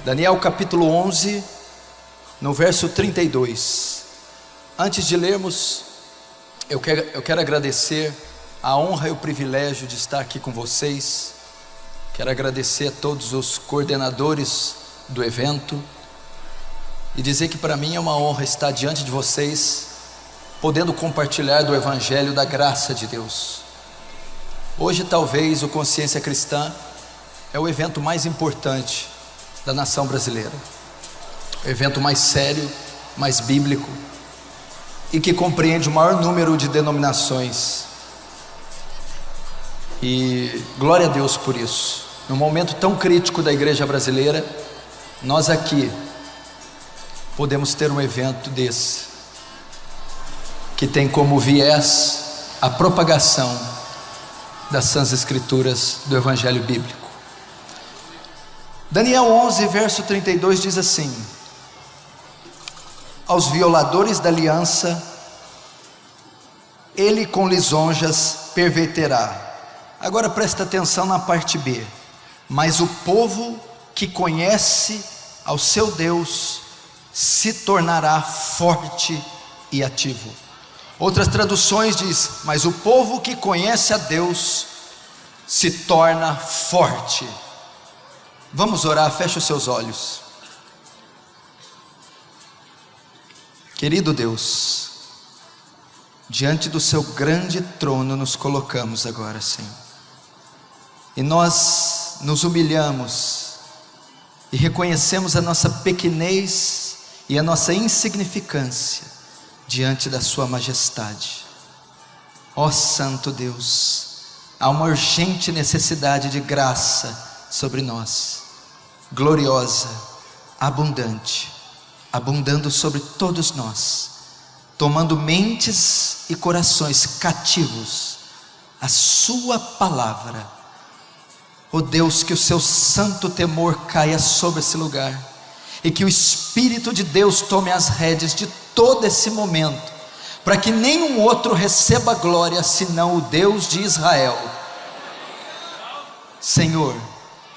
Daniel capítulo 11, no verso 32. Antes de lermos, eu quero agradecer a honra e o privilégio de estar aqui com vocês. Quero agradecer a todos os coordenadores do evento e dizer que para mim é uma honra estar diante de vocês, podendo compartilhar do Evangelho da graça de Deus. Hoje talvez o Consciência Cristã é o evento mais importante da nação brasileira, o evento mais sério, mais bíblico e que compreende o maior número de denominações. E glória a Deus por isso. Num momento tão crítico da igreja brasileira, nós aqui podemos ter um evento desse, que tem como viés a propagação das Sãs Escrituras do Evangelho Bíblico. Daniel 11, verso 32 diz assim: aos violadores da aliança, ele com lisonjas perverterá. Agora presta atenção na parte B. Mas o povo que conhece ao seu Deus se tornará forte e ativo. Outras traduções diz: mas o povo que conhece a Deus se torna forte. Vamos orar, feche os seus olhos. Querido Deus, diante do seu grande trono nos colocamos agora, Senhor, e nós nos humilhamos e reconhecemos a nossa pequenez e a nossa insignificância diante da sua majestade. Ó Santo Deus, há uma urgente necessidade de graça sobre nós, gloriosa, abundante, abundando sobre todos nós, tomando mentes e corações cativos à sua palavra. Ó Deus, que o seu santo temor caia sobre esse lugar, e que o Espírito de Deus tome as rédeas de todo esse momento, para que nenhum outro receba glória senão o Deus de Israel. Senhor,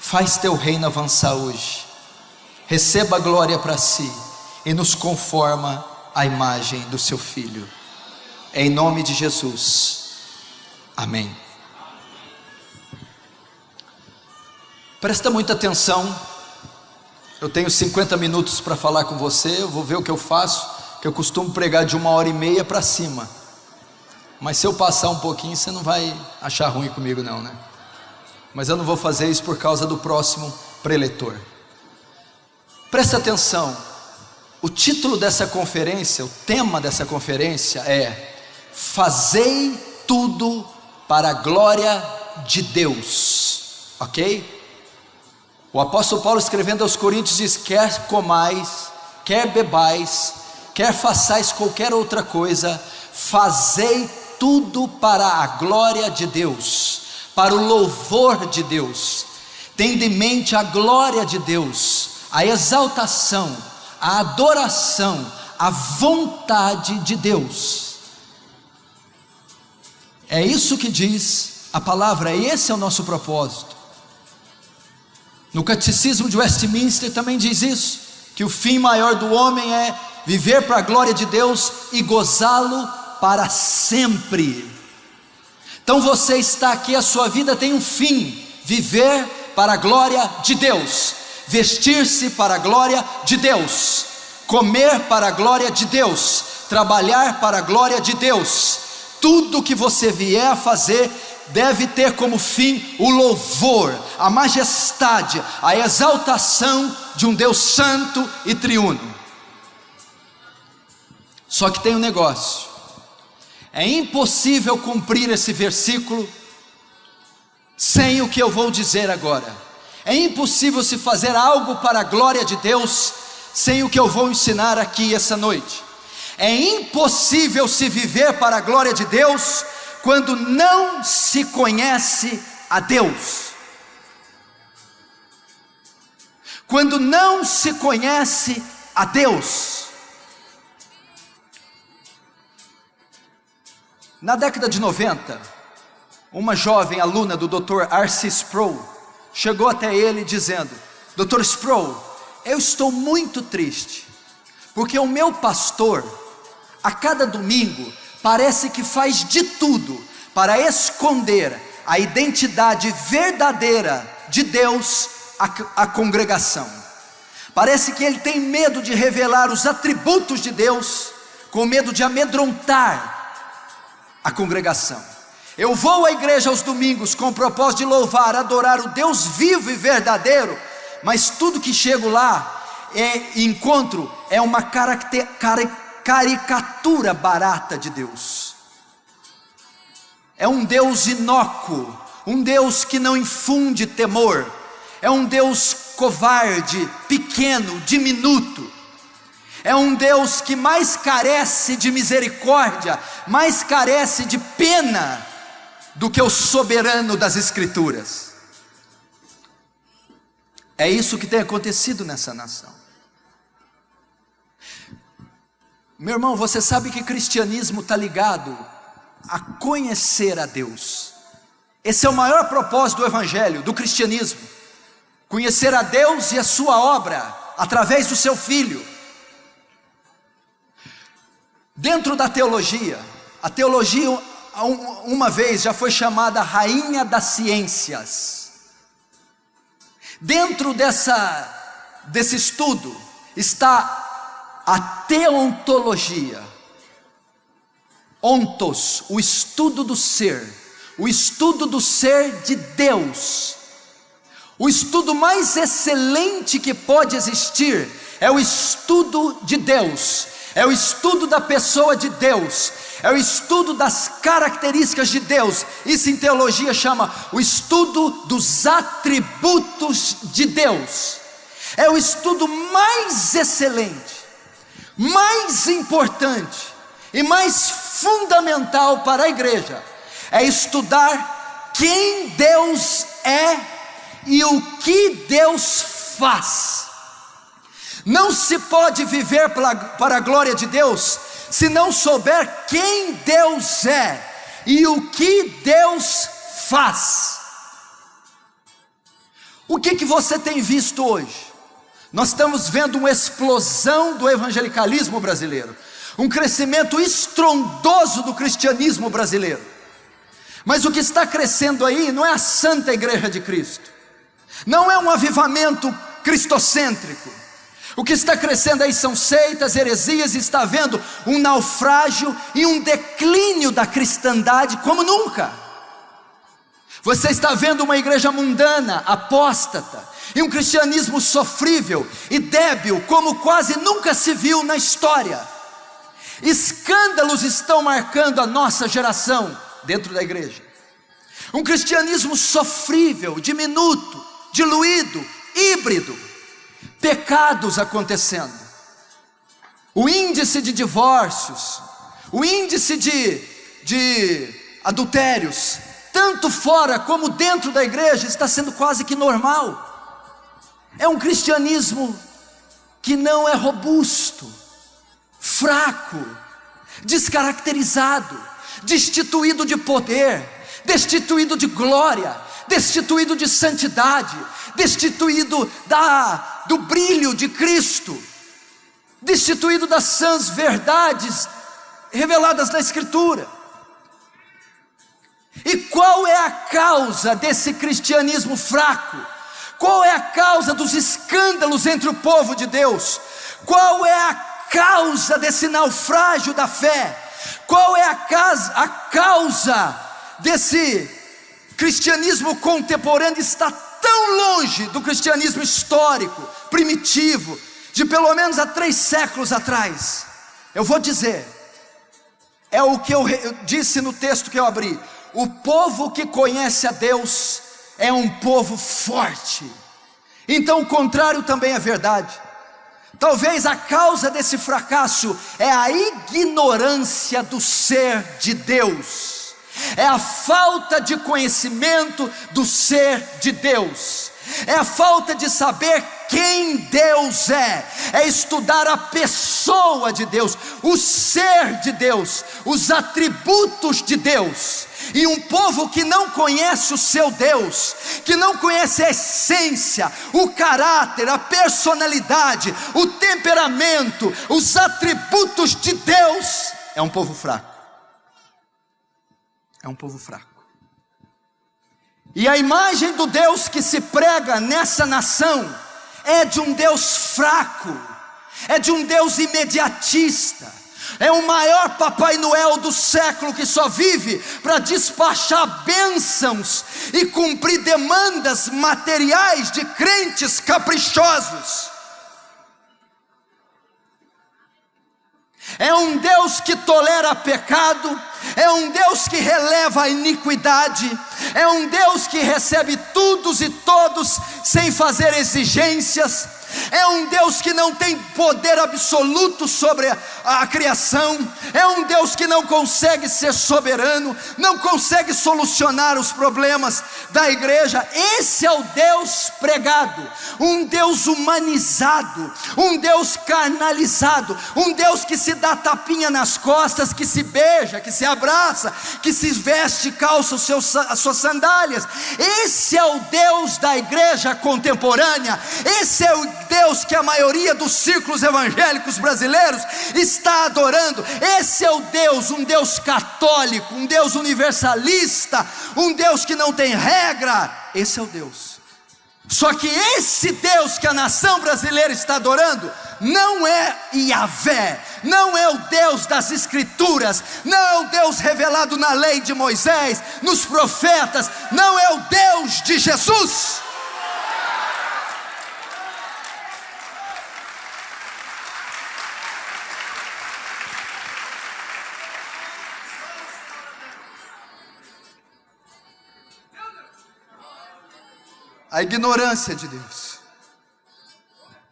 faz teu reino avançar hoje, receba a glória para si e nos conforma à imagem do seu Filho, em nome de Jesus, amém. Presta muita atenção, eu tenho 50 minutos para falar com você, eu vou ver o que eu faço, que eu costumo pregar de 1h30 para cima, mas se eu passar um pouquinho, você não vai achar ruim comigo não, né? Mas eu não vou fazer isso por causa do próximo preletor. Presta atenção, o título dessa conferência, o tema dessa conferência é: fazei tudo para a glória de Deus, ok? O apóstolo Paulo, escrevendo aos Coríntios, diz: quer comais, quer bebais, quer façais qualquer outra coisa, fazei tudo para a glória de Deus, para o louvor de Deus. Tende em mente a glória de Deus, a exaltação, a adoração, a vontade de Deus. É isso que diz a palavra, e esse é o nosso propósito. No Catecismo de Westminster também diz isso, que o fim maior do homem é viver para a glória de Deus e gozá-lo para sempre. Então você está aqui, a sua vida tem um fim: viver para a glória de Deus, vestir-se para a glória de Deus, comer para a glória de Deus, trabalhar para a glória de Deus. Tudo que você vier a fazer deve ter como fim o louvor, a majestade, a exaltação de um Deus santo e triuno. Só que tem um negócio: é impossível cumprir esse versículo sem o que eu vou dizer agora. É impossível se fazer algo para a glória de Deus sem o que eu vou ensinar aqui essa noite. É impossível se viver para a glória de Deus quando não se conhece a Deus. Quando não se conhece a Deus. Na década de 90, uma jovem aluna do Dr. R.C. Sproul chegou até ele dizendo: Dr. Sproul, eu estou muito triste, porque o meu pastor, a cada domingo, parece que faz de tudo para esconder a identidade verdadeira de Deus à congregação. Parece que ele tem medo de revelar os atributos de Deus, com medo de amedrontar a congregação. Eu vou à igreja aos domingos com o propósito de louvar, adorar o Deus vivo e verdadeiro, mas tudo que chego lá encontro é uma caricatura barata de Deus. É um Deus inócuo, um Deus que não infunde temor, é um Deus covarde, pequeno, diminuto. É um Deus que mais carece de misericórdia, mais carece de pena do que o soberano das Escrituras. É isso que tem acontecido nessa nação. Meu irmão, você sabe que cristianismo está ligado a conhecer a Deus. Esse é o maior propósito do evangelho, do cristianismo: conhecer a Deus e a sua obra através do seu Filho. Dentro da teologia, a teologia uma vez já foi chamada rainha das ciências. Dentro desse estudo está a teontologia. Ontos, o estudo do ser de Deus. O estudo mais excelente que pode existir é o estudo de Deus, é o estudo da pessoa de Deus, é o estudo das características de Deus. Isso em teologia chama o estudo dos atributos de Deus. É o estudo mais excelente, mais importante e mais fundamental para a igreja. É estudar quem Deus é e o que Deus faz. Não se pode viver para a glória de Deus se não souber quem Deus é e o que Deus faz. O que você tem visto hoje? Nós estamos vendo uma explosão do evangelicalismo brasileiro, um crescimento estrondoso do cristianismo brasileiro. Mas o que está crescendo aí não é a Santa Igreja de Cristo, não é um avivamento cristocêntrico. O que está crescendo aí são seitas, heresias, e está havendo um naufrágio e um declínio da cristandade como nunca. Você está vendo uma igreja mundana, apóstata, e um cristianismo sofrível e débil como quase nunca se viu na história. Escândalos estão marcando a nossa geração dentro da igreja. Um cristianismo sofrível, diminuto, diluído, híbrido. Pecados acontecendo, o índice de divórcios, o índice de adultérios, tanto fora como dentro da igreja, está sendo quase que normal. É um cristianismo que não é robusto, fraco, descaracterizado, destituído de poder, destituído de glória, destituído de santidade, destituído do brilho de Cristo, destituído das sãs verdades reveladas na Escritura. E qual é a causa desse cristianismo fraco? Qual é a causa dos escândalos entre o povo de Deus? Qual é a causa desse naufrágio da fé? Qual é a causa desse cristianismo contemporâneo está tão longe do cristianismo histórico, primitivo, de pelo menos há 3 séculos atrás? Eu vou dizer, é o que eu disse no texto que eu abri: o povo que conhece a Deus é um povo forte. Então o contrário também é verdade. Talvez a causa desse fracasso é a ignorância do ser de Deus, é a falta de conhecimento do ser de Deus, é a falta de saber quem Deus é estudar a pessoa de Deus, o ser de Deus, os atributos de Deus. E um povo que não conhece o seu Deus, que não conhece a essência, o caráter, a personalidade, o temperamento, os atributos de Deus, é um povo fraco. É um povo fraco. E a imagem do Deus que se prega nessa nação é de um Deus fraco, é de um Deus imediatista, é o maior Papai Noel do século que só vive para despachar bênçãos e cumprir demandas materiais de crentes caprichosos. É um Deus que tolera pecado, é um Deus que releva a iniquidade, é um Deus que recebe todos e todos sem fazer exigências, é um Deus que não tem poder absoluto sobre a criação, é um Deus que não consegue ser soberano, não consegue solucionar os problemas da igreja. Esse é o Deus pregado, um Deus humanizado, um Deus carnalizado, um Deus que se dá tapinha nas costas, que se beija, que se abraça, que se veste e calça as suas sandálias. Esse é o Deus da igreja contemporânea, esse é o Deus que a maioria dos círculos evangélicos brasileiros está adorando. Esse é o Deus, um Deus católico, um Deus universalista, um Deus que não tem regra. Esse é o Deus. Só que esse Deus que a nação brasileira está adorando não é Yahvé, não é o Deus das Escrituras, não é o Deus revelado na lei de Moisés, nos profetas, não é o Deus de Jesus. A ignorância de Deus.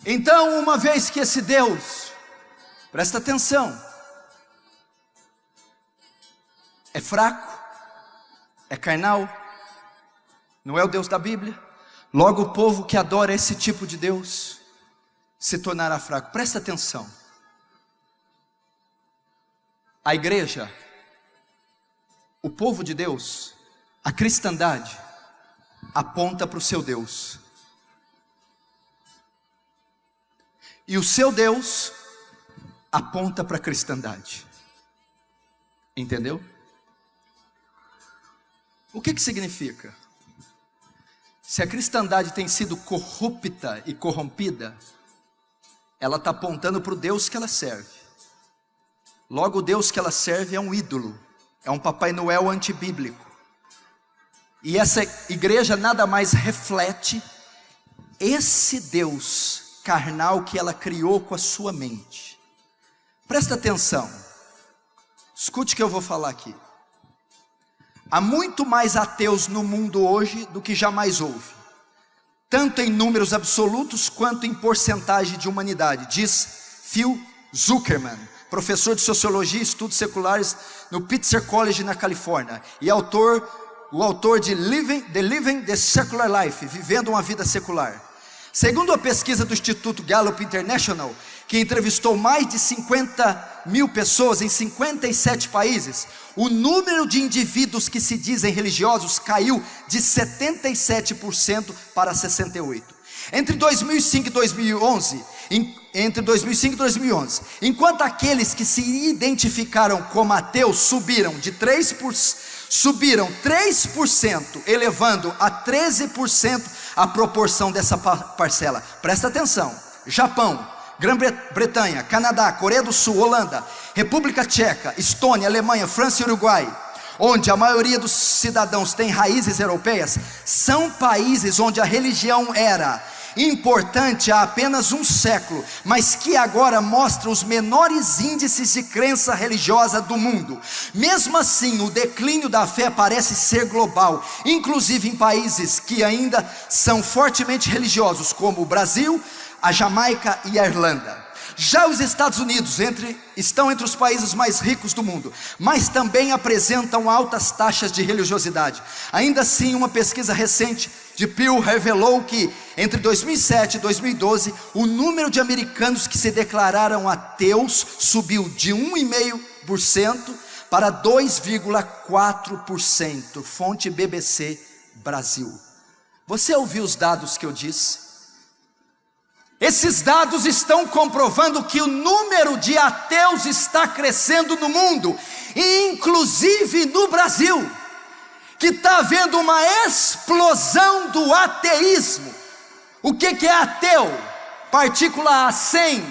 Então, uma vez que esse Deus, presta atenção, é fraco, é carnal, não é o Deus da Bíblia, logo o povo que adora esse tipo de Deus se tornará fraco. Presta atenção. A igreja, o povo de Deus, a cristandade, aponta para o seu Deus, e o seu Deus aponta para a cristandade. Entendeu? O que significa? Se a cristandade tem sido corrupta e corrompida, ela está apontando para o Deus que ela serve. Logo, o Deus que ela serve é um ídolo, é um Papai Noel antibíblico. E essa igreja nada mais reflete esse Deus carnal que ela criou com a sua mente. Presta atenção, escute o que eu vou falar aqui. Há muito mais ateus no mundo hoje do que jamais houve, tanto em números absolutos quanto em porcentagem de humanidade, diz Phil Zuckerman, professor de Sociologia e Estudos Seculares no Pitzer College na Califórnia, e o autor de Living the Secular Life, Vivendo uma Vida Secular. Segundo a pesquisa do Instituto Gallup International, que entrevistou mais de 50 mil pessoas em 57 países, o número de indivíduos que se dizem religiosos caiu de 77% para 68%. Entre 2005 e 2011, enquanto aqueles que se identificaram como ateus subiram 3%, elevando a 13% a proporção dessa parcela. Presta atenção: Japão, Grã-Bretanha, Canadá, Coreia do Sul, Holanda, República Tcheca, Estônia, Alemanha, França e Uruguai, onde a maioria dos cidadãos tem raízes europeias, são países onde a religião era importante há apenas um século, mas que agora mostra os menores índices de crença religiosa do mundo. Mesmo assim, o declínio da fé parece ser global, inclusive em países que ainda são fortemente religiosos, como o Brasil, a Jamaica e a Irlanda. Já os Estados Unidos estão entre os países mais ricos do mundo, mas também apresentam altas taxas de religiosidade. Ainda assim, uma pesquisa recente de Pew revelou que entre 2007 e 2012, o número de americanos que se declararam ateus subiu de 1,5% para 2,4%, fonte BBC Brasil. Você ouviu os dados que eu disse? Esses dados estão comprovando que o número de ateus está crescendo no mundo, inclusive no Brasil, que está havendo uma explosão do ateísmo. O que é ateu? Partícula A, sem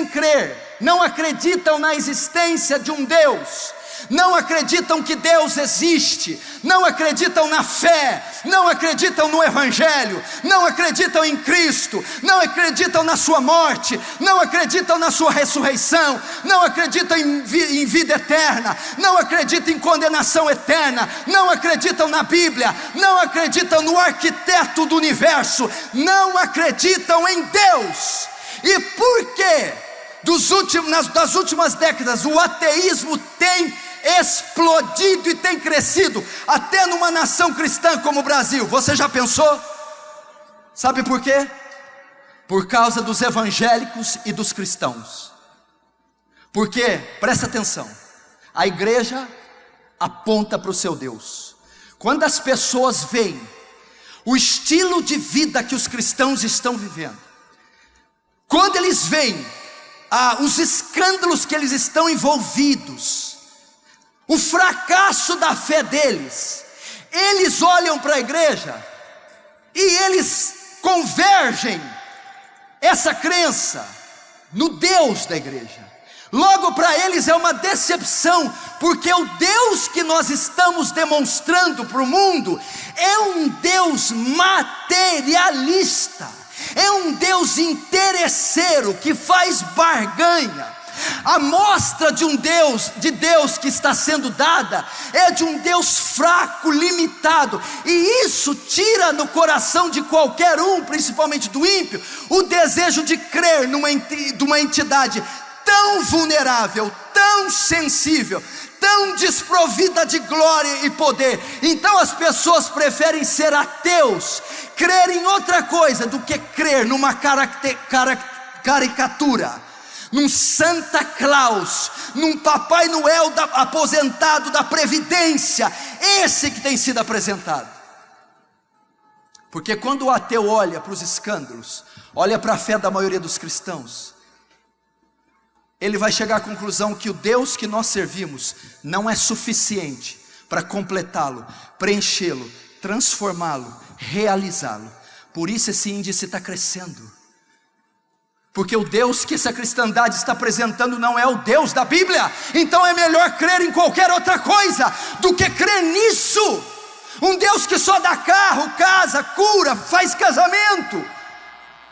crer, não acreditam na existência de um Deus, não acreditam que Deus existe, não acreditam na fé, não acreditam no Evangelho, não acreditam em Cristo, não acreditam na sua morte, não acreditam na sua ressurreição, não acreditam em vida eterna, não acreditam em condenação eterna, não acreditam na Bíblia, não acreditam no arquiteto do universo, não acreditam em Deus. E por quê? Das últimas décadas o ateísmo tem explodido e tem crescido, até numa nação cristã como o Brasil. Você já pensou? Sabe por quê? Por causa dos evangélicos e dos cristãos. Porque, presta atenção, a igreja aponta para o seu Deus. Quando as pessoas veem o estilo de vida que os cristãos estão vivendo, quando eles veem os escândalos que eles estão envolvidos, o fracasso da fé deles, eles olham para a igreja e eles convergem essa crença no Deus da igreja. Logo, para eles é uma decepção, porque o Deus que nós estamos demonstrando para o mundo é um Deus materialista, é um Deus interesseiro que faz barganha. A mostra de Deus que está sendo dada é de um Deus fraco, limitado, e isso tira no coração de qualquer um, principalmente do ímpio, o desejo de crer numa entidade tão vulnerável, tão sensível, tão desprovida de glória e poder. Então as pessoas preferem ser ateus, crer em outra coisa do que crer numa caricatura, num Santa Claus, num Papai Noel aposentado da Previdência, esse que tem sido apresentado. Porque quando o ateu olha para os escândalos, olha para a fé da maioria dos cristãos, ele vai chegar à conclusão que o Deus que nós servimos não é suficiente para completá-lo, preenchê-lo, transformá-lo, realizá-lo. Por isso esse índice está crescendo. Porque o Deus que essa cristandade está apresentando não é o Deus da Bíblia. Então é melhor crer em qualquer outra coisa do que crer nisso. Um Deus que só dá carro, casa, cura, faz casamento.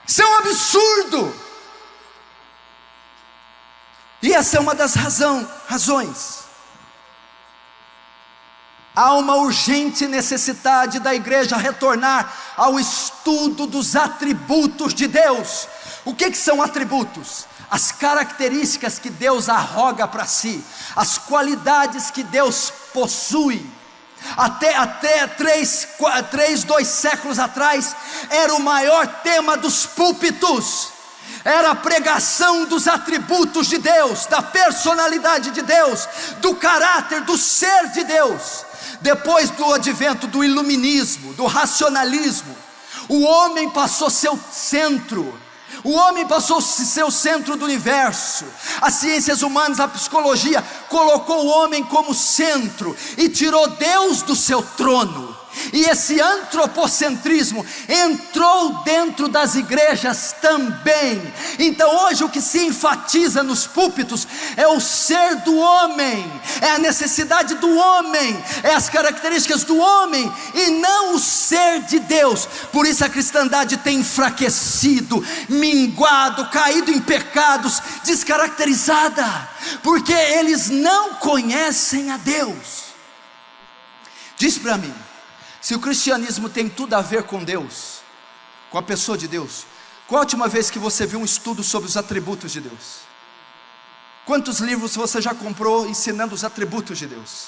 Isso é um absurdo. E essa é uma das razões. Há uma urgente necessidade da igreja retornar ao estudo dos atributos de Deus. O que são atributos? As características que Deus arroga para si, as qualidades que Deus possui. Até 2 séculos atrás, era o maior tema dos púlpitos. Era a pregação dos atributos de Deus, da personalidade de Deus, do caráter, do ser de Deus. Depois do advento do iluminismo, do racionalismo, o homem passou seu centro. O homem passou a ser o centro do universo. As ciências humanas, a psicologia, colocou o homem como centro e tirou Deus do seu trono. E esse antropocentrismo entrou dentro das igrejas também. Então hoje o que se enfatiza nos púlpitos é o ser do homem, é a necessidade do homem, é as características do homem, e não o ser de Deus. Por isso a cristandade tem enfraquecido, minguado, caído em pecados, descaracterizada, porque eles não conhecem a Deus. Diz para mim, se o cristianismo tem tudo a ver com Deus, com a pessoa de Deus, qual a última vez que você viu um estudo sobre os atributos de Deus? Quantos livros você já comprou ensinando os atributos de Deus?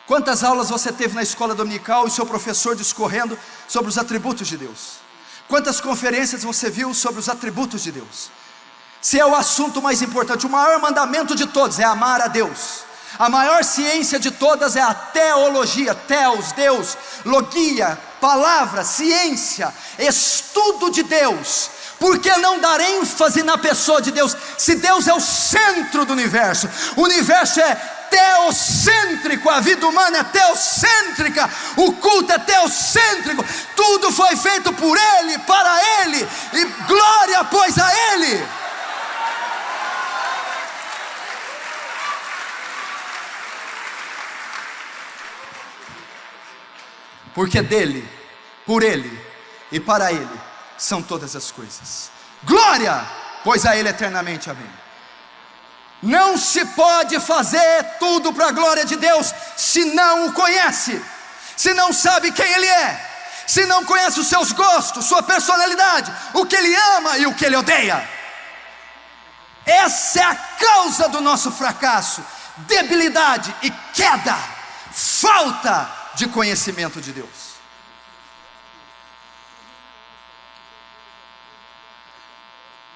Quantas aulas você teve na escola dominical e seu professor discorrendo sobre os atributos de Deus? Quantas conferências você viu sobre os atributos de Deus? Se é o assunto mais importante, o maior mandamento de todos é amar a Deus. A maior ciência de todas é a teologia, teos, Deus, logia, palavra, ciência, estudo de Deus. Por que não dar ênfase na pessoa de Deus, se Deus é o centro do universo? O universo é teocêntrico, a vida humana é teocêntrica, o culto é teocêntrico, tudo foi feito por Ele, para Ele, e glória pois a Ele. Porque dele, por Ele e para Ele são todas as coisas. Glória, pois a Ele eternamente, amém. Não se pode fazer tudo para a glória de Deus se não o conhece, se não sabe quem Ele é, se não conhece os seus gostos, sua personalidade, o que Ele ama e o que Ele odeia. Essa é a causa do nosso fracasso, debilidade e queda, falta de conhecimento de Deus.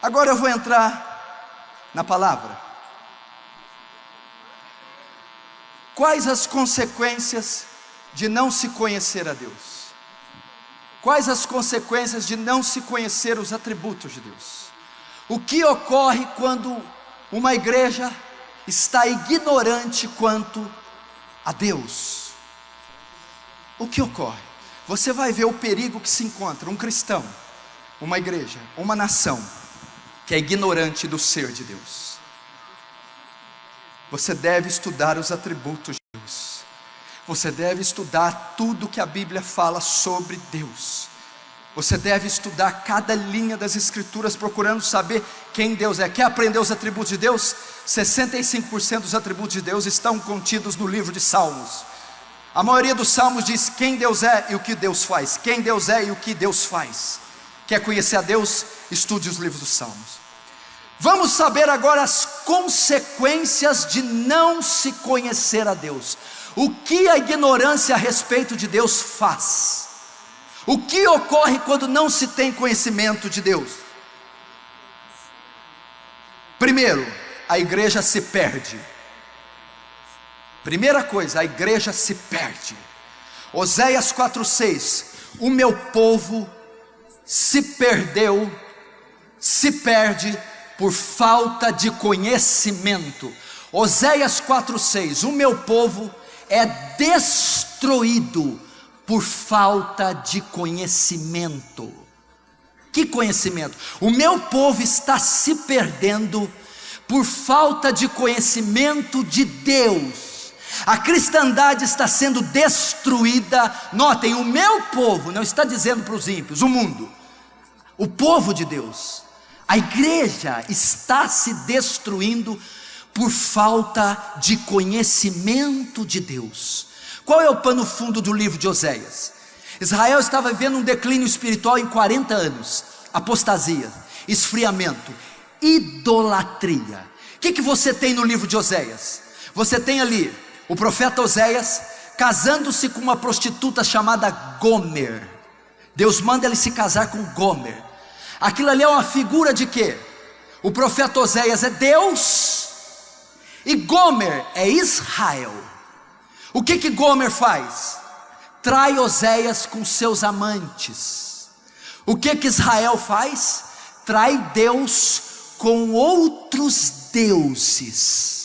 Agora eu vou entrar na palavra. Quais as consequências de não se conhecer a Deus? Quais as consequências de não se conhecer os atributos de Deus? O que ocorre quando uma igreja está ignorante quanto a Deus? O que ocorre? Você vai ver o perigo que se encontra um cristão, uma igreja, uma nação que é ignorante do ser de Deus. Você deve estudar os atributos de Deus. Você deve estudar tudo que a Bíblia fala sobre Deus. Você deve estudar cada linha das Escrituras, procurando saber quem Deus é. Quer aprender os atributos de Deus? 65% dos atributos de Deus estão contidos no livro de Salmos. A maioria dos salmos diz quem Deus é e o que Deus faz. Quem Deus é e o que Deus faz. Quer conhecer a Deus? Estude os livros dos salmos. Vamos saber agora as consequências de não se conhecer a Deus. O que a ignorância a respeito de Deus faz? O que ocorre quando não se tem conhecimento de Deus? Primeiro, a igreja se perde. Primeira coisa, a igreja se perde. Oséias 4:6, o meu povo se perdeu, se perde por falta de conhecimento. Oséias 4:6, o meu povo é destruído por falta de conhecimento. Que conhecimento? O meu povo está se perdendo por falta de conhecimento de Deus. A cristandade está sendo destruída. Notem, o meu povo, não está dizendo para os ímpios, o mundo, o povo de Deus, a igreja está se destruindo por falta de conhecimento de Deus. Qual é o pano fundo do livro de Oséias? Israel estava vivendo um declínio espiritual em 40 anos, apostasia, esfriamento, idolatria. O que você tem no livro de Oséias? Você tem ali o profeta Oséias casando-se com uma prostituta chamada Gomer. Deus manda ele se casar com Gomer. Aquilo ali é uma figura de quê? O profeta Oséias é Deus e Gomer é Israel. O que Gomer faz? Trai Oséias com seus amantes. O que Israel faz? Trai Deus com outros deuses.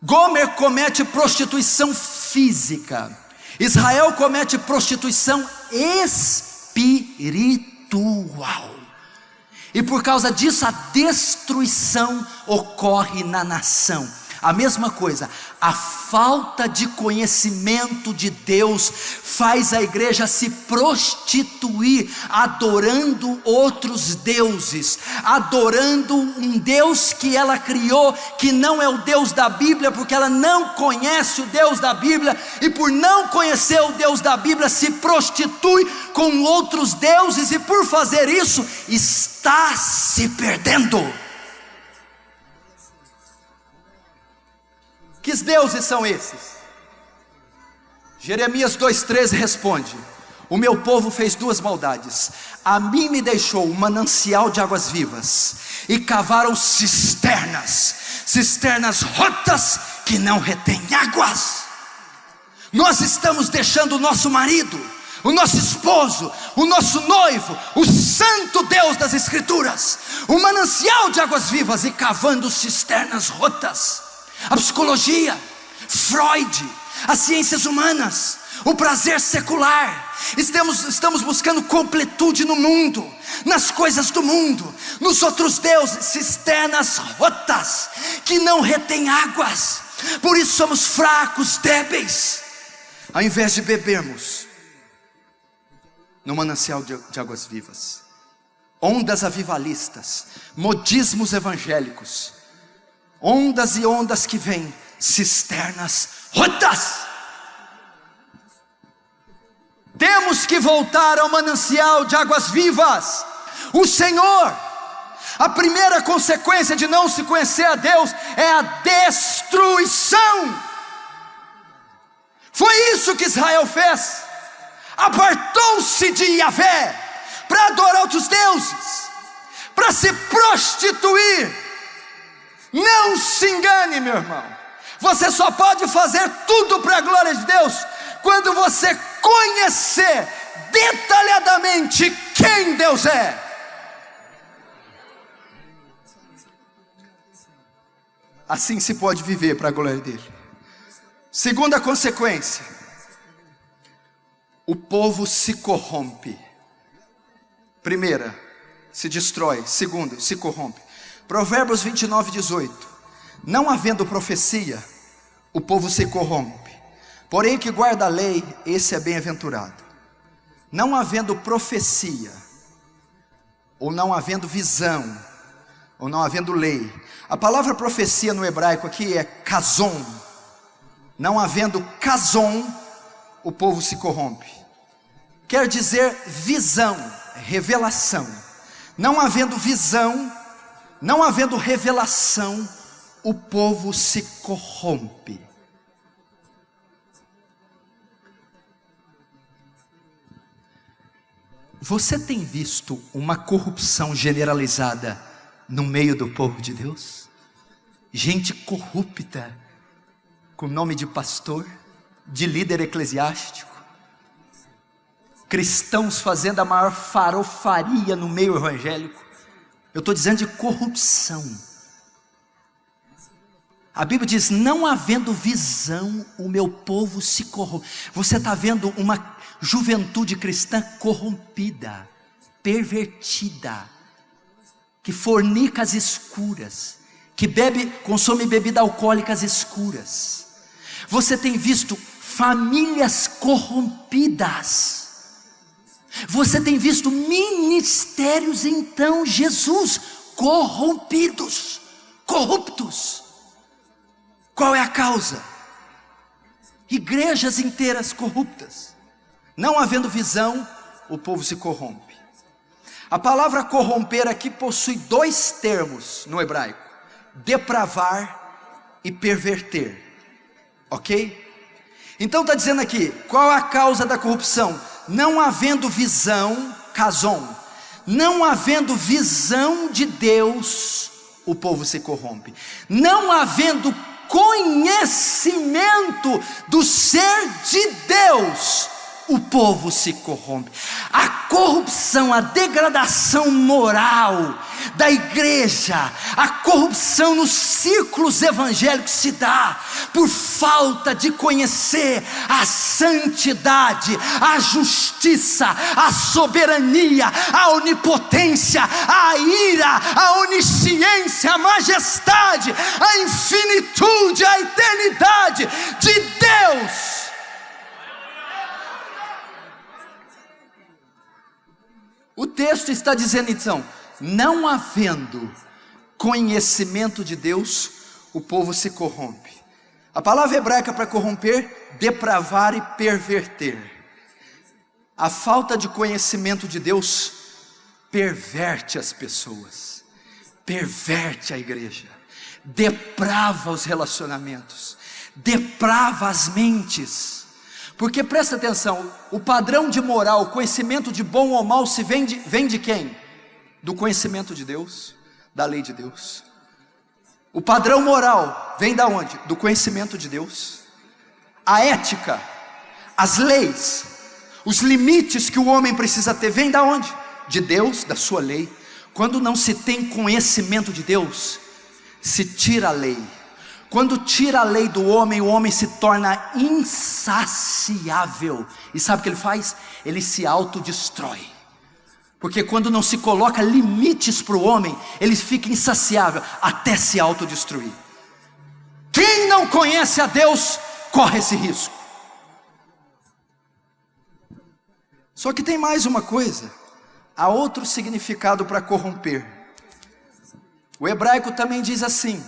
Gomer comete prostituição física, Israel comete prostituição espiritual. E por causa disso a destruição ocorre na nação. A mesma coisa, a falta de conhecimento de Deus faz a igreja se prostituir, adorando outros deuses, adorando um Deus que ela criou, que não é o Deus da Bíblia, porque ela não conhece o Deus da Bíblia, e por não conhecer o Deus da Bíblia, se prostitui com outros deuses, e por fazer isso, está se perdendo. Que deuses são esses? Jeremias 2,13 responde: o meu povo fez duas maldades. A mim me deixou um manancial de águas vivas, e cavaram cisternas, cisternas rotas que não retêm águas. Nós estamos deixando o nosso marido, o nosso esposo, o nosso noivo, o santo Deus das Escrituras, o manancial de águas vivas, e cavando cisternas rotas. A psicologia, Freud, as ciências humanas, o prazer secular. Estamos buscando completude no mundo, nas coisas do mundo, nos outros deuses, cisternas rotas que não retêm águas. Por isso somos fracos, débeis. Ao invés de bebermos no manancial de águas vivas, ondas avivalistas, modismos evangélicos, ondas e ondas que vêm, cisternas rotas. Temos que voltar ao manancial de águas vivas. O Senhor, a primeira consequência de não se conhecer a Deus é a destruição. Foi isso que Israel fez. Apartou-se de Yahvé para adorar outros deuses, para se prostituir. Não se engane, meu irmão. Você só pode fazer tudo para a glória de Deus quando você conhecer detalhadamente quem Deus é. Assim se pode viver para a glória dele. Segunda consequência: o povo se corrompe. Primeira, se destrói. Segunda, se corrompe. Provérbios 29:18. Não havendo profecia, o povo se corrompe. Porém, que guarda a lei, esse é bem-aventurado. Não havendo profecia, ou não havendo visão, ou não havendo lei. A palavra profecia no hebraico aqui é kazon. Não havendo kazon, o povo se corrompe. Quer dizer visão, revelação. Não havendo visão, não havendo revelação, o povo se corrompe. Você tem visto uma corrupção generalizada no meio do povo de Deus? Gente corrupta, com nome de pastor, de líder eclesiástico, cristãos fazendo a maior farofaria no meio evangélico. Eu estou dizendo de corrupção. A Bíblia diz: não havendo visão, o meu povo se corrompe. Você está vendo uma juventude cristã corrompida, pervertida, que fornica às escuras, que consome bebida alcoólica às escuras. Você tem visto famílias corrompidas. Você tem visto ministérios, então, Jesus, corrompidos, corruptos. Qual é a causa? Igrejas inteiras corruptas. Não havendo visão, o povo se corrompe. A palavra corromper aqui possui dois termos no hebraico: depravar e perverter. Ok? Então está dizendo aqui, qual a causa da corrupção? Não havendo visão, kazon, não havendo visão de Deus, o povo se corrompe. Não havendo conhecimento do ser de Deus, o povo se corrompe. A corrupção, a degradação moral da igreja, a corrupção nos círculos evangélicos se dá por falta de conhecer a santidade, a justiça, a soberania, a onipotência, a ira, a onisciência, a majestade, a infinitude, a eternidade de Deus. O texto está dizendo então: não havendo conhecimento de Deus, o povo se corrompe. A palavra hebraica para corromper, depravar e perverter. A falta de conhecimento de Deus perverte as pessoas, perverte a igreja, deprava os relacionamentos, deprava as mentes. Porque presta atenção, o padrão de moral, o conhecimento de bom ou mal vem de quem? Do conhecimento de Deus, da lei de Deus. O padrão moral vem da onde? Do conhecimento de Deus. A ética, as leis, os limites que o homem precisa ter, vem da onde? De Deus, da sua lei. Quando não se tem conhecimento de Deus, se tira a lei. Quando tira a lei do homem, o homem se torna insaciável. E sabe o que ele faz? Ele se autodestrói. Porque quando não se coloca limites para o homem, ele fica insaciável até se autodestruir. Quem não conhece a Deus corre esse risco. Só que tem mais uma coisa. Há outro significado para corromper. O hebraico também diz assim,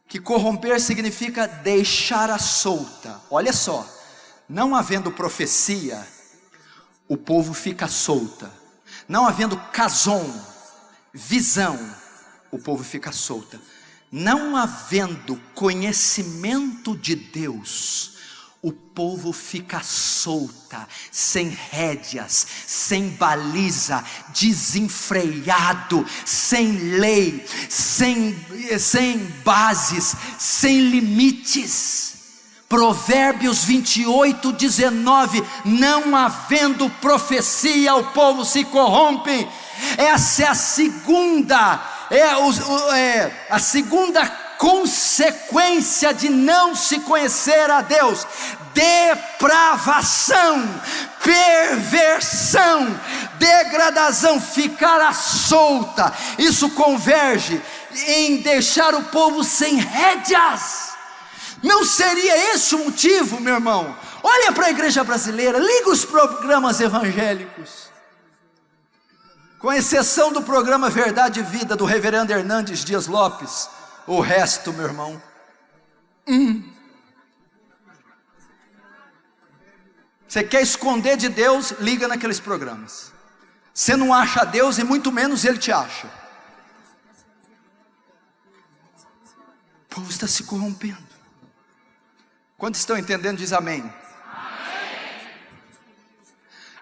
que corromper significa deixar à solta. Olha só, não havendo profecia, o povo fica solta. Não havendo casom, visão, o povo fica solta. Não havendo conhecimento de Deus, o povo fica solta, sem rédeas, sem baliza, desenfreado, sem lei, sem bases, sem limites. Provérbios 28, 19, não havendo profecia, o povo se corrompe. Essa é a segunda consequência de não se conhecer a Deus: depravação, perversão, degradação, ficar à solta. Isso converge em deixar o povo sem rédeas. Não seria esse o motivo, meu irmão? Olha para a igreja brasileira, liga os programas evangélicos, com exceção do programa Verdade e Vida, do reverendo Hernandes Dias Lopes. O resto, meu irmão, Você quer esconder de Deus, liga naqueles programas. Você não acha Deus e muito menos Ele te acha. O povo está se corrompendo. Quantos estão entendendo? Diz amém. Amém.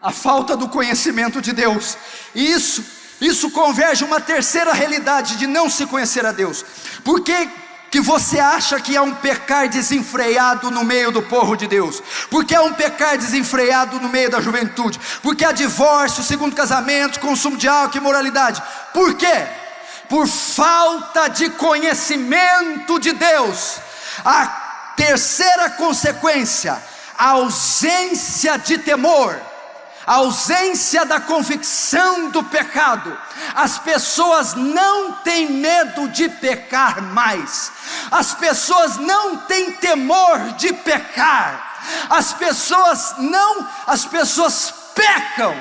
A falta do conhecimento de Deus. E isso converge uma terceira realidade de não se conhecer a Deus. Por que você acha que há um pecar desenfreado no meio do povo de Deus? Porque há um pecar desenfreado no meio da juventude? Porque há divórcio, segundo casamento, consumo de álcool, imoralidade. Por quê? Por falta de conhecimento de Deus. A terceira consequência, a ausência de temor, a ausência da convicção do pecado. As pessoas não têm medo de pecar mais. As pessoas não têm temor de pecar. As pessoas pecam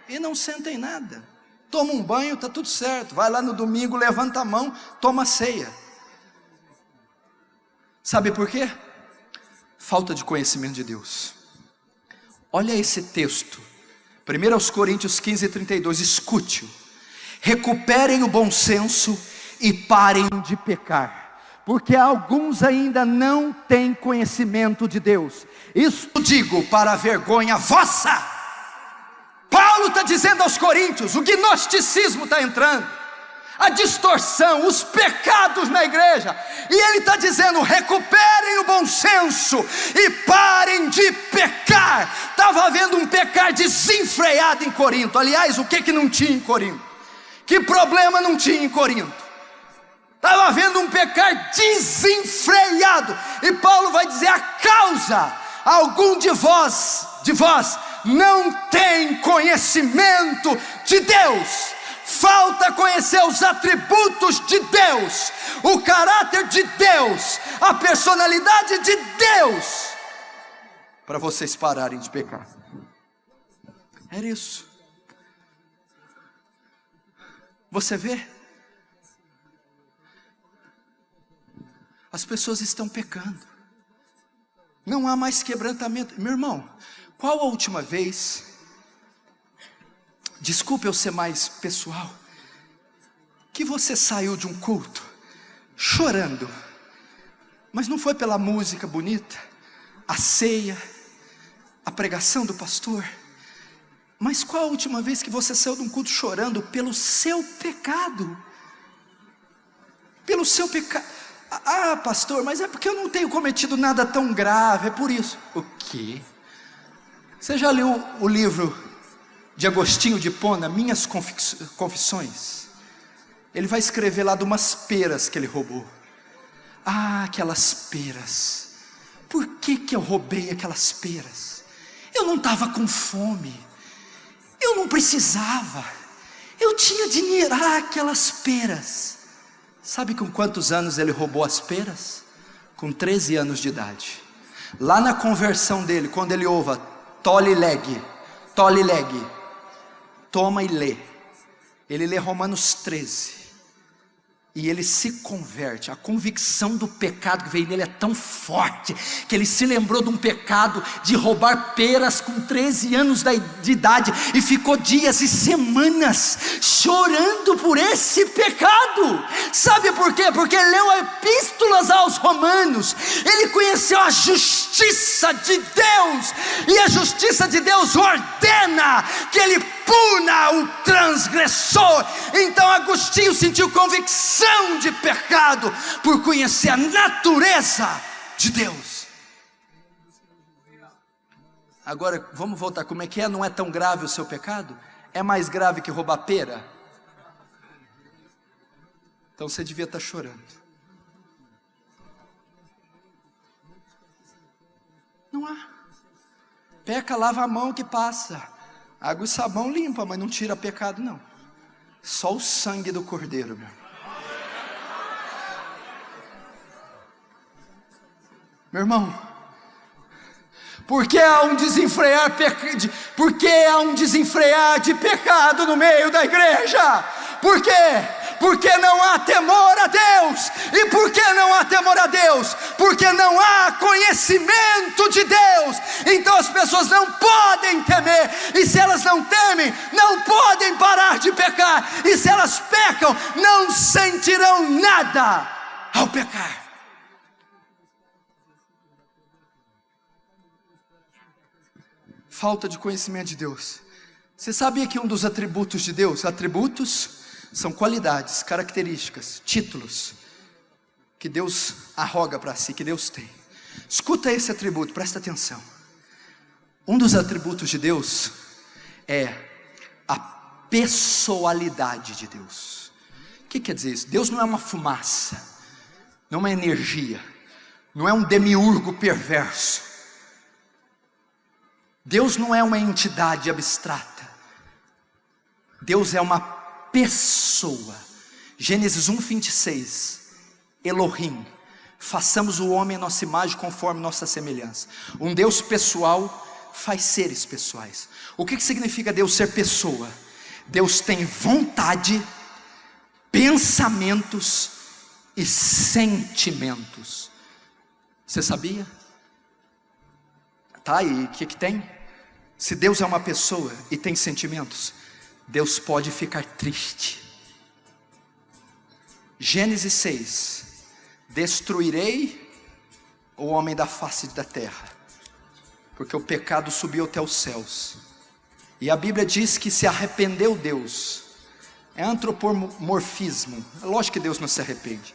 e não sentem nada. Toma um banho, está tudo certo. Vai lá no domingo, levanta a mão, toma a ceia. Sabe por quê? Falta de conhecimento de Deus. Olha esse texto, 1 Coríntios 15, 32, escute-o. Recuperem o bom senso e parem de pecar, porque alguns ainda não têm conhecimento de Deus. Isso digo para a vergonha vossa. Paulo está dizendo aos coríntios, o gnosticismo está entrando, a distorção, os pecados na igreja, e ele está dizendo: recuperem o bom senso e parem de pecar. Estava havendo um pecar desenfreado em Corinto. Aliás, o que não tinha em Corinto? Que problema não tinha em Corinto? Estava havendo um pecar desenfreado, e Paulo vai dizer a causa: algum de vós não tem conhecimento de Deus. Falta conhecer os atributos de Deus, o caráter de Deus, a personalidade de Deus, para vocês pararem de pecar. Era isso. Você vê? As pessoas estão pecando. Não há mais quebrantamento. Meu irmão, qual a última vez, desculpe eu ser mais pessoal, que você saiu de um culto chorando, mas não foi pela música bonita, a ceia, a pregação do pastor, mas qual a última vez que você saiu de um culto chorando pelo seu pecado? pelo seu pecado. Ah, pastor, mas é porque eu não tenho cometido nada tão grave, é por isso. O quê? Você já leu o livro de Agostinho de Hipona, Minhas Confissões? Ele vai escrever lá de umas peras que ele roubou. Ah, aquelas peras. Por que eu roubei aquelas peras? Eu não estava com fome, eu não precisava, eu tinha dinheiro. Ah, aquelas peras. Sabe com quantos anos ele roubou as peras? Com 13 anos de idade. Lá na conversão dele, quando ele ouve tole leg, toma e lê. Ele lê Romanos 13. E ele se converte. A convicção do pecado que veio nele é tão forte, que ele se lembrou de um pecado de roubar peras com 13 anos de idade, e ficou dias e semanas chorando por esse pecado. Sabe por quê? Porque ele leu epístolas aos romanos, ele conheceu a justiça de Deus, e a justiça de Deus ordena que ele puna o transgressor. Então Agostinho sentiu convicção de pecado por conhecer a natureza de Deus. Agora vamos voltar, como é que é? Não é tão grave o seu pecado? É mais grave que roubar pera? Então você devia estar chorando. Não há. Peca, lava a mão que passa. Água e sabão limpa, mas não tira pecado não. Só o sangue do Cordeiro, meu. Meu irmão, porque há um desenfrear de pecado no meio da igreja? Por quê? Porque não há temor a Deus. E por que não há temor a Deus? Porque não há conhecimento de Deus. Então as pessoas não podem temer, e se elas não temem, não podem parar de pecar, e se elas pecam, não sentirão nada ao pecar. Falta de conhecimento de Deus. Você sabia que um dos atributos de Deus, atributos são qualidades, características, títulos que Deus arroga para si, que Deus tem. Escuta esse atributo, presta atenção. Um dos atributos de Deus é a pessoalidade de Deus. O que quer dizer isso? Deus não é uma fumaça, não é uma energia, não é um demiurgo perverso. Deus não é uma entidade abstrata. Deus é uma pessoa. Gênesis 1:26. Elohim, façamos o homem a nossa imagem conforme nossa semelhança. Um Deus pessoal faz seres pessoais. O que significa Deus ser pessoa? Deus tem vontade, pensamentos e sentimentos. Você sabia? Tá, e o que tem? Se Deus é uma pessoa e tem sentimentos, Deus pode ficar triste. Gênesis 6. Destruirei o homem da face da terra, porque o pecado subiu até os céus. E a Bíblia diz que se arrependeu Deus. É antropomorfismo. É lógico que Deus não se arrepende.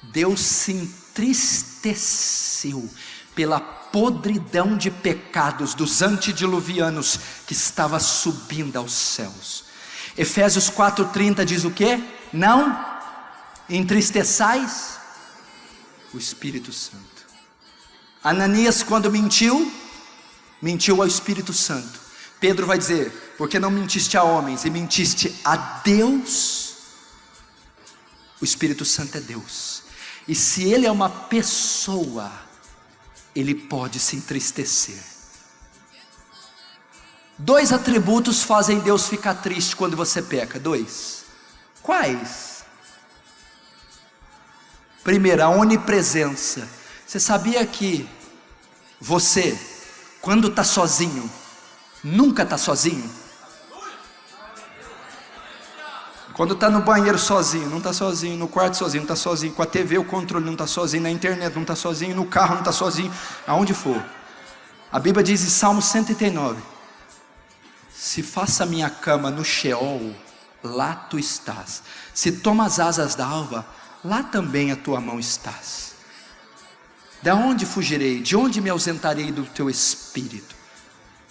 Deus se entristeceu pela podridão de pecados dos antediluvianos que estava subindo aos céus. Efésios 4:30 diz o quê? Não entristeçais o Espírito Santo. Ananias, quando mentiu ao Espírito Santo. Pedro vai dizer: porque não mentiste a homens e mentiste a Deus? O Espírito Santo é Deus, e se Ele é uma pessoa, Ele pode se entristecer. 2 atributos fazem Deus ficar triste quando você peca. 2. Quais? Primeiro, a onipresença. Você sabia que você, quando está sozinho, nunca está sozinho? Quando está no banheiro sozinho, não está sozinho. No quarto sozinho, não está sozinho. Com a TV, o controle, não está sozinho. Na internet, não está sozinho. No carro, não está sozinho. Aonde for. A Bíblia diz em Salmo 139: se faça minha cama no Sheol, lá tu estás. Se toma as asas da alva, lá também a tua mão estás. De onde fugirei? De onde me ausentarei do teu espírito?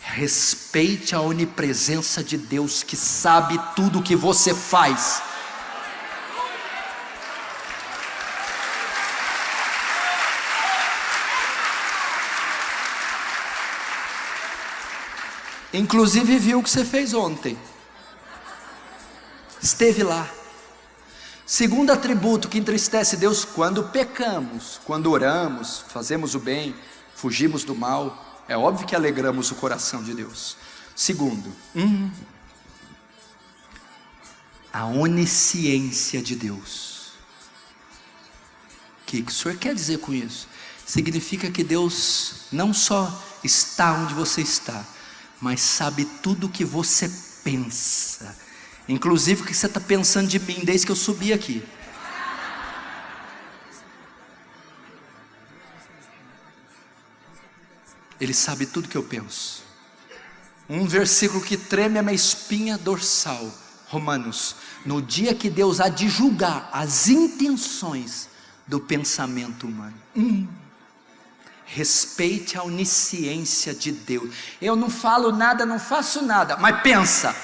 Respeite a onipresença de Deus, que sabe tudo o que você faz. Inclusive viu o que você fez ontem. Esteve lá. Segundo atributo que entristece Deus: quando pecamos, quando oramos, fazemos o bem, fugimos do mal, é óbvio que alegramos o coração de Deus. Segundo, a onisciência de Deus. O que o senhor quer dizer com isso? Significa que Deus não só está onde você está, mas sabe tudo o que você pensa, inclusive o que você está pensando de mim desde que eu subi aqui. Ele sabe tudo que eu penso. Um versículo que treme a minha espinha dorsal, Romanos: no dia que Deus há de julgar as intenções do pensamento humano. Respeite a onisciência de Deus. Eu não falo nada, não faço nada, mas pensa.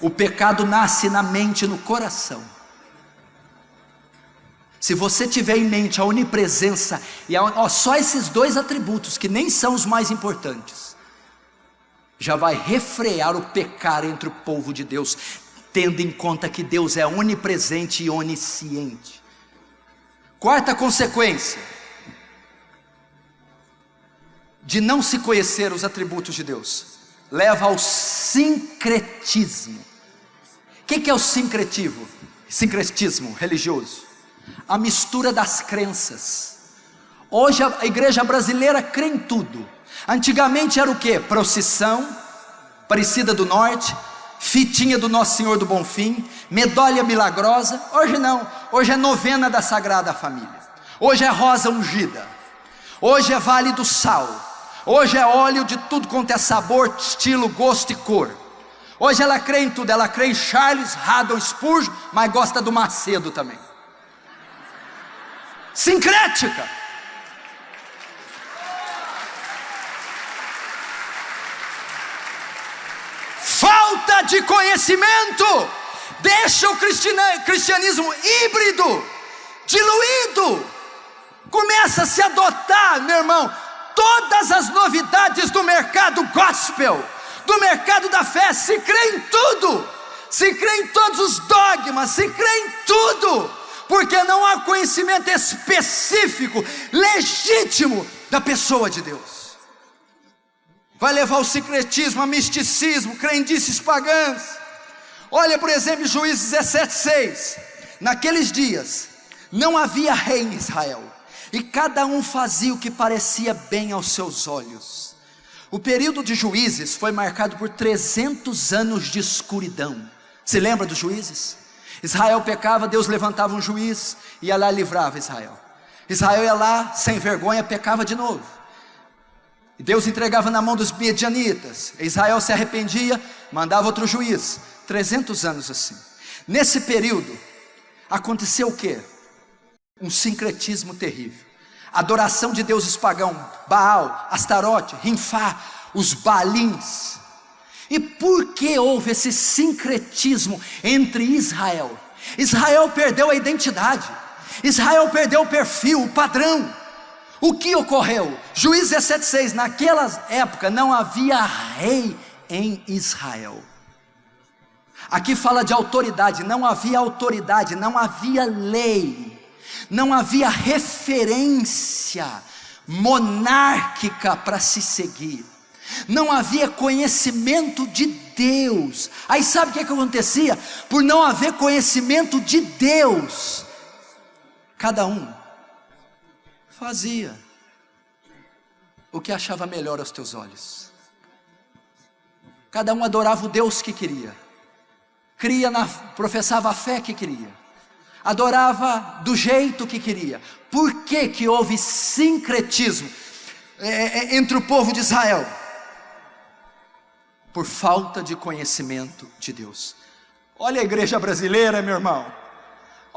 O pecado nasce na mente, no coração. Se você tiver em mente a onipresença e só esses dois atributos, que nem são os mais importantes, já vai refrear o pecar entre o povo de Deus, tendo em conta que Deus é onipresente e onisciente. Quarta consequência de não se conhecer os atributos de Deus: leva ao sincretismo. O que é o sincretismo? Sincretismo religioso. A mistura das crenças. Hoje a igreja brasileira crê em tudo. Antigamente era o que? Procissão, Aparecida do Norte, fitinha do Nosso Senhor do Bonfim, medalha milagrosa. Hoje não, hoje é novena da Sagrada Família. Hoje é rosa ungida. Hoje é Vale do Sal. Hoje é óleo de tudo quanto é sabor, estilo, gosto e cor. Hoje ela crê em tudo. Ela crê em Charles Haddon Spurgeon, mas gosta do Macedo também. Sincrética. Falta de conhecimento deixa o cristianismo híbrido, diluído. Começa a se adotar, meu irmão, todas as novidades do mercado gospel, do mercado da fé. Se crê em tudo, se crê em todos os dogmas, se crê em tudo, porque não há conhecimento específico, legítimo da pessoa de Deus. Vai levar ao sincretismo, a misticismo, crendices pagãs. Olha, por exemplo, Juízes 17:6. Naqueles dias não havia rei em Israel, e cada um fazia o que parecia bem aos seus olhos. O período de Juízes foi marcado por 300 anos de escuridão. Se lembra dos Juízes? Israel pecava, Deus levantava um juiz, ia lá e livrava Israel. Israel ia lá, sem vergonha, pecava de novo. E Deus entregava na mão dos medianitas. Israel se arrependia, mandava outro juiz. 300 anos assim. Nesse período, aconteceu o quê? Um sincretismo terrível. Adoração de deuses pagãos, Baal, Astarote, Rinfá, os Baalins. E por que houve esse sincretismo entre Israel? Israel perdeu a identidade. Israel perdeu o perfil, o padrão. O que ocorreu? Juízes 17:6. Naquela época não havia rei em Israel. Aqui fala de autoridade. Não havia autoridade, não havia lei, não havia referência monárquica para se seguir, não havia conhecimento de Deus. Aí sabe o que acontecia? Por não haver conhecimento de Deus, cada um fazia o que achava melhor aos teus olhos. Cada um adorava o Deus que queria, professava a fé que queria, adorava do jeito que queria. Por que houve sincretismo entre o povo de Israel? Por falta de conhecimento de Deus. Olha a igreja brasileira, meu irmão.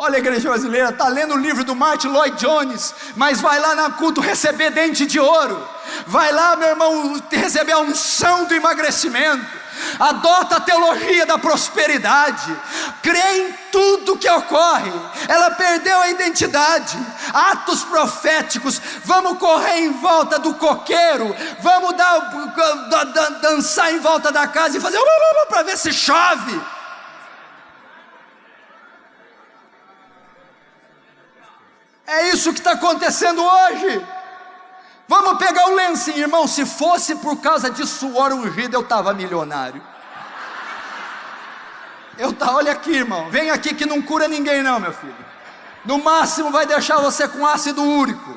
Olha, a igreja brasileira está lendo o livro do Martin Lloyd Jones, mas vai lá na culto receber dente de ouro, vai lá, meu irmão, receber a unção do emagrecimento, adota a teologia da prosperidade, crê em tudo que ocorre. Ela perdeu a identidade. Atos proféticos, vamos correr em volta do coqueiro, vamos dançar em volta da casa e fazer para ver se chove. É isso que está acontecendo hoje. Vamos pegar o lencinho, irmão. Se fosse por causa de suor ungido, eu estava milionário. Olha aqui, irmão. Vem aqui que não cura ninguém não, meu filho. No máximo vai deixar você com ácido úrico.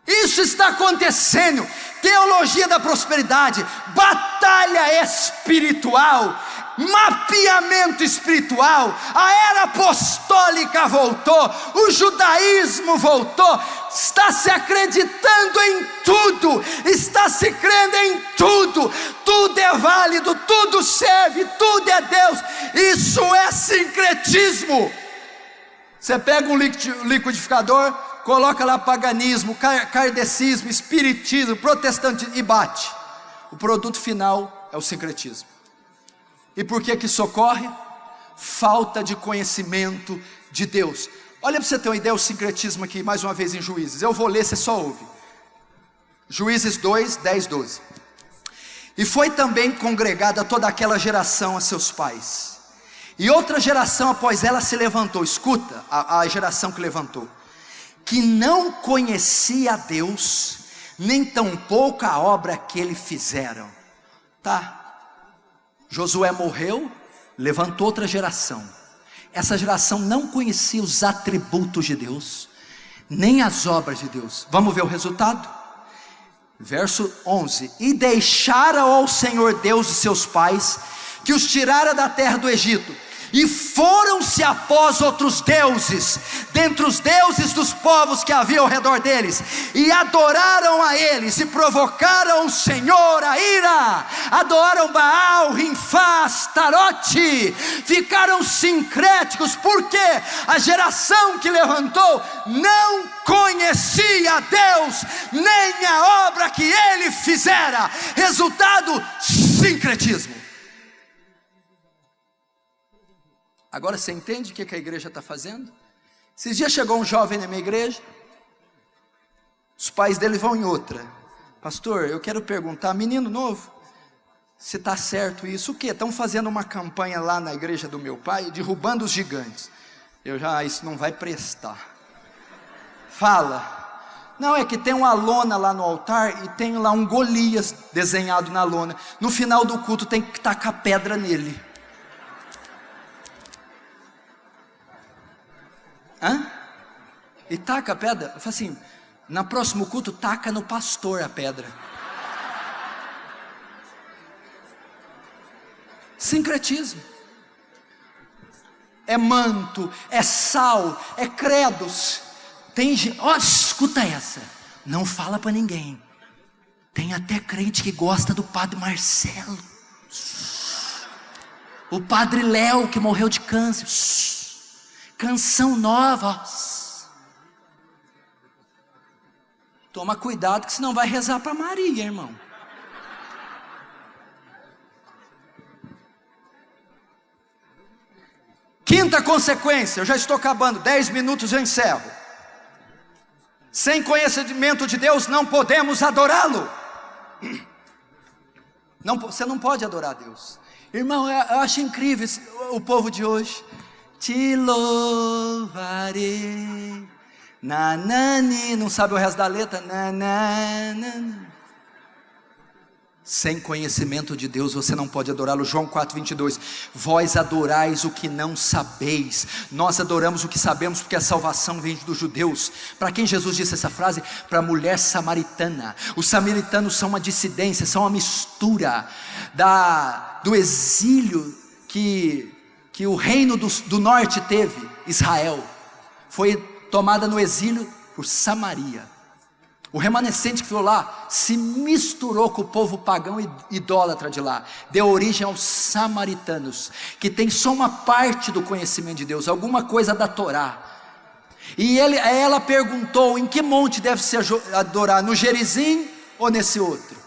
Isso está acontecendo. Teologia da prosperidade, batalha espiritual, mapeamento espiritual. A era apostólica voltou, o judaísmo voltou, está se acreditando em tudo, está se crendo em tudo, tudo é válido, tudo serve, tudo é Deus. Isso é sincretismo. Você pega um liquidificador, coloca lá paganismo, kardecismo, espiritismo, protestantismo e bate. O produto final é o sincretismo. E por que isso ocorre? Falta de conhecimento de Deus. Olha para você ter uma ideia, o sincretismo aqui, mais uma vez em Juízes. Eu vou ler, você só ouve. Juízes 2, 10, 12. E foi também congregada toda aquela geração a seus pais. E outra geração após ela se levantou. Escuta, a geração que levantou. Que não conhecia a Deus, nem tampouco a obra que ele fizeram. Tá. Josué morreu, levantou outra geração. Essa geração não conhecia os atributos de Deus, nem as obras de Deus. Vamos ver o resultado? Verso 11. E deixaram ao Senhor Deus de seus pais, que os tirara da terra do Egito, e foram-se após outros deuses, dentre os deuses dos povos que havia ao redor deles, e adoraram a eles, e provocaram o Senhor a ira, adoraram Baal, Rinfá, Astarote, ficaram sincréticos, porque a geração que levantou não conhecia Deus, nem a obra que ele fizera. Resultado, sincretismo. Agora você entende o que a igreja está fazendo? Esses dias chegou um jovem na minha igreja, os pais dele vão em outra. Pastor, eu quero perguntar, menino novo, se está certo isso. O que? Estão fazendo uma campanha lá na igreja do meu pai, derrubando os gigantes. Isso não vai prestar. Fala. Não, é que tem uma lona lá no altar, e tem lá um Golias desenhado na lona. No final do culto tem que tacar pedra nele. E taca a pedra. Eu falo assim, no próximo culto taca no pastor a pedra. Sincretismo. É manto, é sal, é credos. Tem gente, escuta essa, não fala para ninguém. Tem até crente que gosta do padre Marcelo, o padre Léo que morreu de câncer. Canção nova. Toma cuidado, que senão vai rezar para Maria, irmão. Quinta consequência, eu já estou acabando, 10 minutos eu encerro. Sem conhecimento de Deus não podemos adorá-lo. Você não pode adorar a Deus. Irmão, eu acho incrível o povo de hoje. Te louvarei, nanani, não sabe o resto da letra, nanana. Sem conhecimento de Deus você não pode adorá-lo. João 4:22, vós adorais o que não sabeis, nós adoramos o que sabemos, porque a salvação vem dos judeus. Para quem Jesus disse essa frase? Para a mulher samaritana. Os samaritanos são uma dissidência, são uma mistura do exílio que o reino do norte teve. Israel foi tomada no exílio por Samaria. O remanescente que ficou lá se misturou com o povo pagão e idólatra de lá. Deu origem aos samaritanos, que tem só uma parte do conhecimento de Deus, alguma coisa da Torá. E ela perguntou: em que monte deve se adorar? No Gerizim ou nesse outro?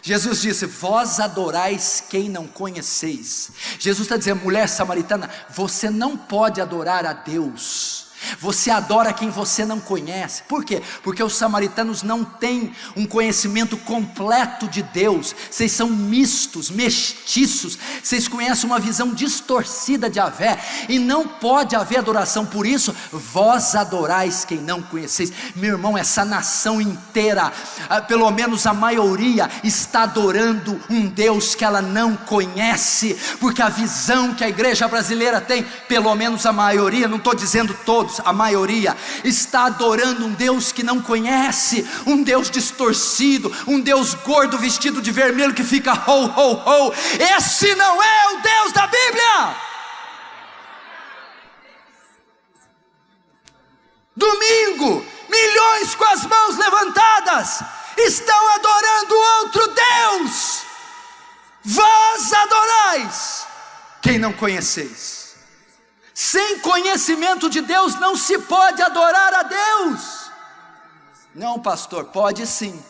Jesus disse: vós adorais quem não conheceis. Jesus está dizendo: mulher samaritana, você não pode adorar a Deus, você adora quem você não conhece. Por quê? Porque os samaritanos não têm um conhecimento completo de Deus. Vocês são mistos, mestiços. Vocês conhecem uma visão distorcida de Yahvé, e não pode haver adoração. Por isso, vós adorais quem não conheceis. Meu irmão, essa nação inteira, pelo menos a maioria, está adorando um Deus que ela não conhece, porque a visão que a igreja brasileira tem, pelo menos a maioria, não estou dizendo todos, a maioria está adorando um Deus que não conhece, um Deus distorcido, um Deus gordo vestido de vermelho que fica ho, ho, ho. Esse não é o Deus da Bíblia. Domingo, milhões com as mãos levantadas estão adorando outro Deus. Vós adorais quem não conheceis. Sem conhecimento de Deus não se pode adorar a Deus. Não, pastor, pode sim.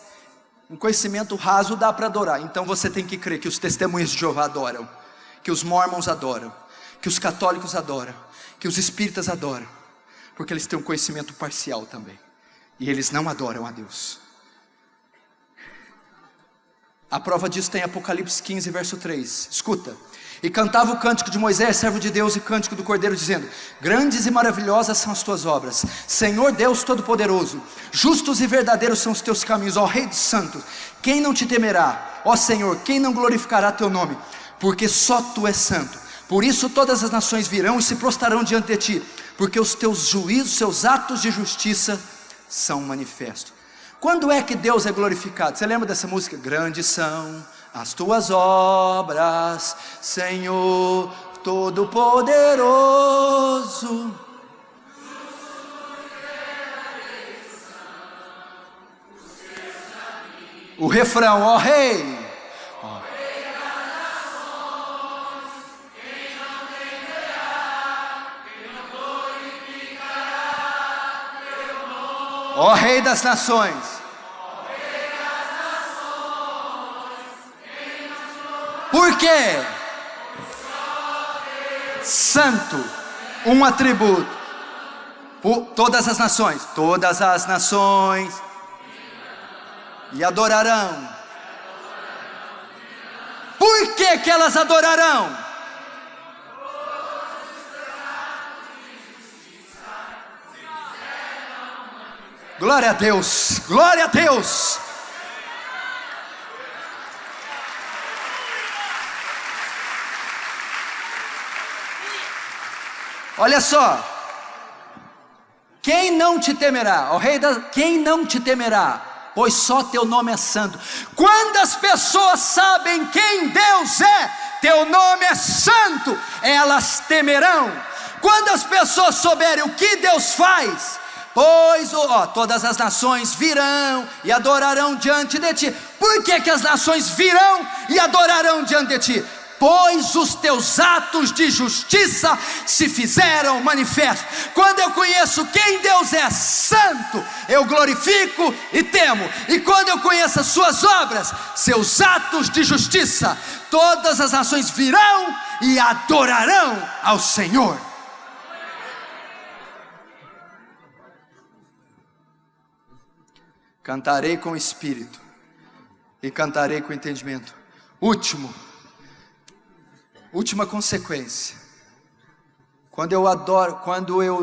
Um conhecimento raso dá para adorar. Então você tem que crer que os testemunhas de Jeová adoram, que os mormons adoram, que os católicos adoram, que os espíritas adoram, porque eles têm um conhecimento parcial também, e eles não adoram a Deus. A prova disso tem Apocalipse 15, verso 3. Escuta: e cantava o cântico de Moisés, servo de Deus, e cântico do Cordeiro, dizendo: grandes e maravilhosas são as tuas obras, Senhor Deus Todo-Poderoso. Justos e verdadeiros são os teus caminhos, ó Rei dos santos. Quem não te temerá, ó Senhor? Quem não glorificará teu nome? Porque só tu és santo. Por isso todas as nações virão e se prostrarão diante de ti, porque os teus juízos, seus atos de justiça são manifestos. Quando é que Deus é glorificado? Você lembra dessa música? Grandes são as tuas obras, Senhor Todo-Poderoso. O refrão: ó Rei, ó Rei das nações, quem não temerá, quem não glorificará teu nome. Ó Rei das nações. Por quê? Santo, um atributo. Todas as nações e adorarão. Por que elas adorarão? Glória a Deus, glória a Deus. Olha só: quem não te temerá, ó Rei quem não te temerá, pois só teu nome é santo. Quando as pessoas sabem quem Deus é, teu nome é santo, elas temerão. Quando as pessoas souberem o que Deus faz, pois todas as nações virão e adorarão diante de ti. Por que as nações virão e adorarão diante de ti? Pois os teus atos de justiça se fizeram manifestos. Quando eu conheço quem Deus é, santo, eu glorifico e temo. E quando eu conheço as suas obras, seus atos de justiça, todas as nações virão e adorarão ao Senhor. Cantarei com o espírito e cantarei com entendimento. Última consequência: quando eu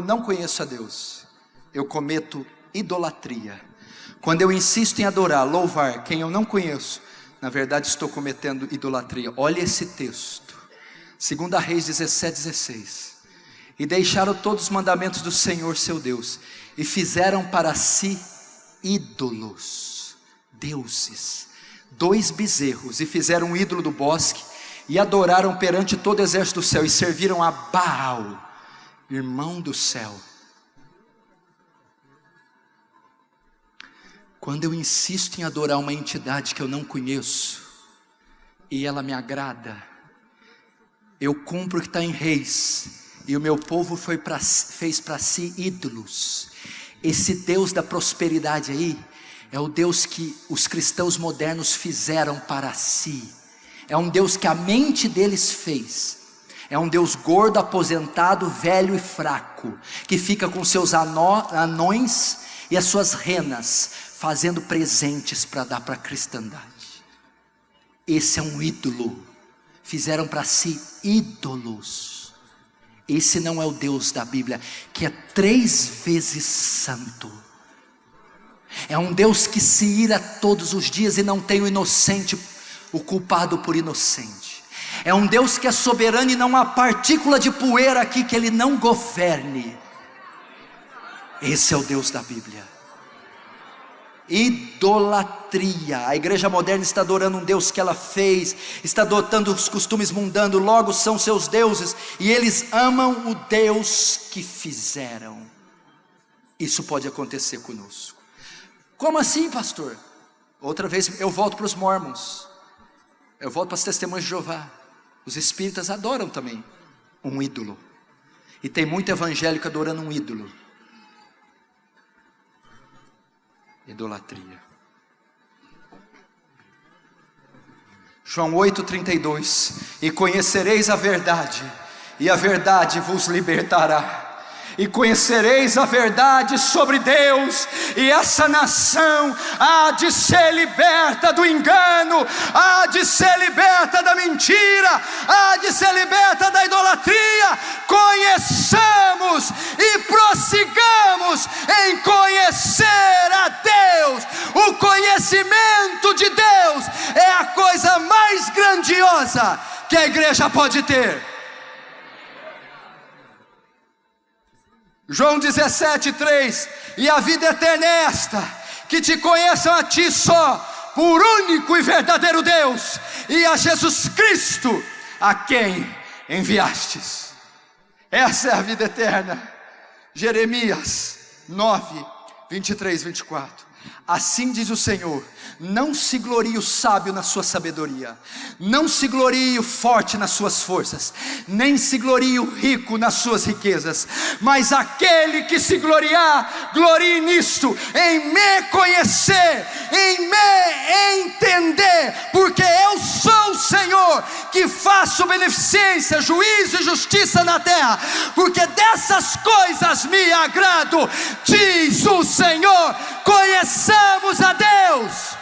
não conheço a Deus, eu cometo idolatria. Quando eu insisto em adorar, louvar quem eu não conheço, na verdade estou cometendo idolatria. Olha esse texto, 2 Reis 17:16. E deixaram todos os mandamentos do Senhor seu Deus, e fizeram para si ídolos, deuses, 2 bezerros, e fizeram um ídolo do bosque, e adoraram perante todo o exército do céu, e serviram a Baal, irmão do céu. Quando eu insisto em adorar uma entidade que eu não conheço, e ela me agrada, eu cumpro o que está em Reis, e o meu povo fez para si ídolos. Esse Deus da prosperidade aí, é o Deus que os cristãos modernos fizeram para si. É um Deus que a mente deles fez. É um Deus gordo, aposentado, velho e fraco, que fica com seus anões e as suas renas, fazendo presentes para dar para a cristandade. Esse é um ídolo. Fizeram para si ídolos. Esse não é o Deus da Bíblia, que é 3 vezes santo. É um Deus que se ira todos os dias e não tem o inocente, o culpado por inocente. É um Deus que é soberano e não há partícula de poeira aqui que Ele não governe. Esse é o Deus da Bíblia. Idolatria. A igreja moderna está adorando um Deus que ela fez, está adotando os costumes mundanos, logo são seus deuses, e eles amam o Deus que fizeram. Isso pode acontecer conosco. Como assim, pastor? Outra vez eu volto para os mormons, eu volto para as testemunhas de Jeová. Os espíritas adoram também um ídolo, e tem muito evangélico adorando um ídolo. Idolatria. João 8,32: e conhecereis a verdade, e a verdade vos libertará. E conhecereis a verdade sobre Deus, e essa nação há de ser liberta do engano, há de ser liberta da mentira, há de ser liberta da idolatria. Conheçamos e prossigamos em conhecer a Deus. O conhecimento de Deus é a coisa mais grandiosa que a igreja pode ter. João 17,3: e a vida eterna é esta, que te conheçam a ti só, por único e verdadeiro Deus, e a Jesus Cristo, a quem enviastes. Essa é a vida eterna. Jeremias 9:23-24: assim diz o Senhor: não se glorie o sábio na sua sabedoria, não se glorie o forte nas suas forças, nem se glorie o rico nas suas riquezas, mas aquele que se gloriar, glorie nisto, em me conhecer, em me entender, porque eu sou o Senhor, que faço beneficência, juízo e justiça na terra, porque dessas coisas me agrado, diz o Senhor. Conheçamos a Deus.